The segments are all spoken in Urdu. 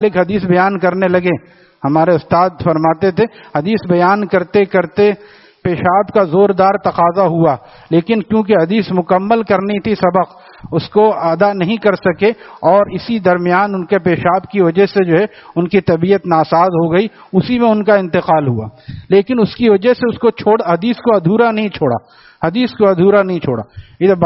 ایک حدیث بیان کرنے لگے. ہمارے استاد فرماتے تھے حدیث بیان کرتے کرتے پیشاب کا زوردار تقاضا ہوا، لیکن کیونکہ حدیث مکمل کرنی تھی سبق اس کو ادا نہیں کر سکے، اور اسی درمیان ان کے پیشاب کی وجہ سے جو ہے ان کی طبیعت ناساز ہو گئی، اسی میں ان کا انتقال ہوا. لیکن اس کی وجہ سے اس کو حدیث کو ادھورا نہیں چھوڑا، حدیث کو ادھورا نہیں چھوڑا. ادھر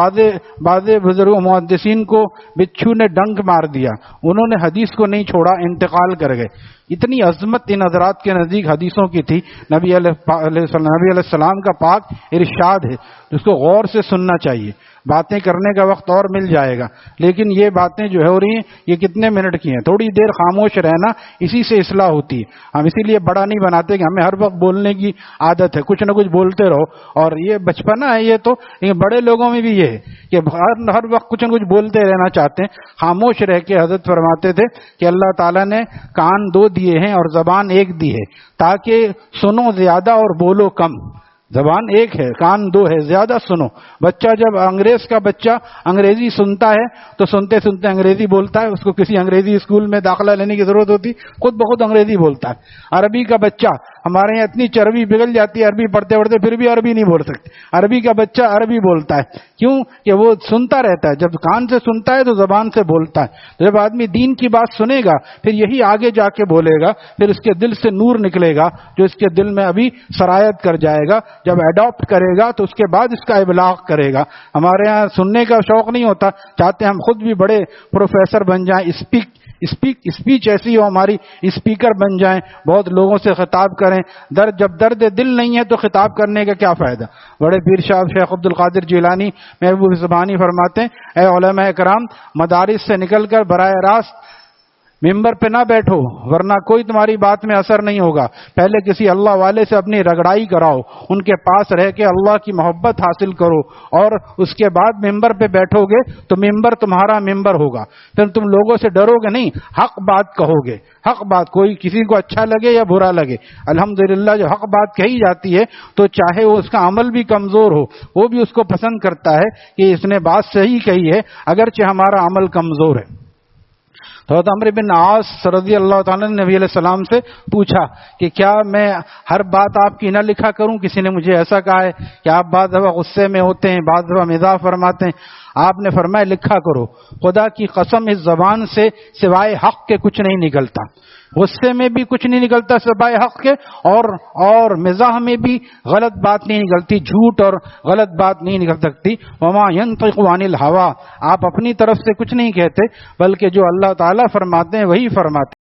بعض بزرگ محدثین کو بچھو نے ڈنک مار دیا، انہوں نے حدیث کو نہیں چھوڑا، انتقال کر گئے. اتنی عظمت ان حضرات کے نزدیک حدیثوں کی تھی. نبی علیہ السلام کا پاک ارشاد ہے جس کو غور سے سننا چاہیے. باتیں کرنے کا وقت اور مل جائے گا، لیکن یہ باتیں جو ہو رہی ہیں یہ کتنے منٹ کی ہیں. تھوڑی دیر خاموش رہنا، اسی سے اصلاح ہوتی ہے. ہم اسی لیے بڑا نہیں بناتے کہ ہمیں ہر وقت بولنے کی عادت ہے، کچھ نہ کچھ بولتے رہو، اور یہ بچپنا ہے. یہ تو بڑے لوگوں میں بھی یہ ہے کہ ہر وقت کچھ نہ کچھ بولتے رہنا چاہتے ہیں. خاموش رہ کے حضرت فرماتے تھے کہ اللہ تعالیٰ نے کان 2 دیے ہیں اور زبان 1 دی ہے تاکہ سنو زیادہ اور بولو کم. زبان 1 ہے، کان 2 ہے، زیادہ سنو. بچہ جب انگریز کا بچہ انگریزی سنتا ہے تو سنتے سنتے انگریزی بولتا ہے، اس کو کسی انگریزی اسکول میں داخلہ لینے کی ضرورت ہوتی، خود بخود انگریزی بولتا ہے. عربی کا بچہ، ہمارے یہاں اتنی چربی پگھل جاتی ہے عربی پڑھتے پڑھتے پھر بھی عربی نہیں بول سکتے. عربی کا بچہ عربی بولتا ہے، کیوں کہ وہ سنتا رہتا ہے. جب کان سے سنتا ہے تو زبان سے بولتا ہے. تو جب آدمی دین کی بات سنے گا پھر یہی آگے جا کے بولے گا، پھر اس کے دل سے نور نکلے گا جو اس کے دل میں ابھی سرایت کر جائے گا. جب اڈاپٹ کرے گا تو اس کے بعد اس کا ابلاغ کرے گا. ہمارے ہاں سننے کا شوق نہیں ہوتا، چاہتے ہم خود بھی بڑے پروفیسر بن جائیں، اسپیچ ایسی ہو ہماری، اسپیکر بن جائیں، بہت لوگوں سے خطاب کریں. جب درد دل نہیں ہے تو خطاب کرنے کا کیا فائدہ. بڑے پیر صاحب شیخ عبد القادر جیلانی محبوب زبانی فرماتے ہیں اے علماء کرام، مدارس سے نکل کر براہ راست ممبر پہ نہ بیٹھو ورنہ کوئی تمہاری بات میں اثر نہیں ہوگا. پہلے کسی اللہ والے سے اپنی رگڑائی کراؤ، ان کے پاس رہ کے اللہ کی محبت حاصل کرو، اور اس کے بعد ممبر پہ بیٹھو گے تو ممبر تمہارا ممبر ہوگا. پھر تم لوگوں سے ڈرو گے نہیں، حق بات کہو گے. حق بات کوئی کسی کو اچھا لگے یا برا لگے، الحمدللہ جو حق بات کہی جاتی ہے تو چاہے وہ اس کا عمل بھی کمزور ہو وہ بھی اس کو پسند کرتا ہے کہ اس نے بات صحیح کہی ہے اگرچہ ہمارا عمل کمزور ہے. تو عمرو بن عاص رضی اللہ تعالیٰ نے نبی علیہ السلام سے پوچھا کہ کیا میں ہر بات آپ کی نہ لکھا کروں؟ کسی نے مجھے ایسا کہا ہے کہ آپ بعض دفعہ غصے میں ہوتے ہیں، بعض دفعہ مزاح فرماتے ہیں. آپ نے فرمایا لکھا کرو، خدا کی قسم اس زبان سے سوائے حق کے کچھ نہیں نکلتا. غصے میں بھی کچھ نہیں نکلتا سوائے حق کے، اور مزاح میں بھی غلط بات نہیں نکلتی، جھوٹ اور غلط بات نہیں نکل سکتی. وما ينطق عن الهوى، آپ اپنی طرف سے کچھ نہیں کہتے بلکہ جو اللہ تعالیٰ فرماتے ہیں وہی فرماتے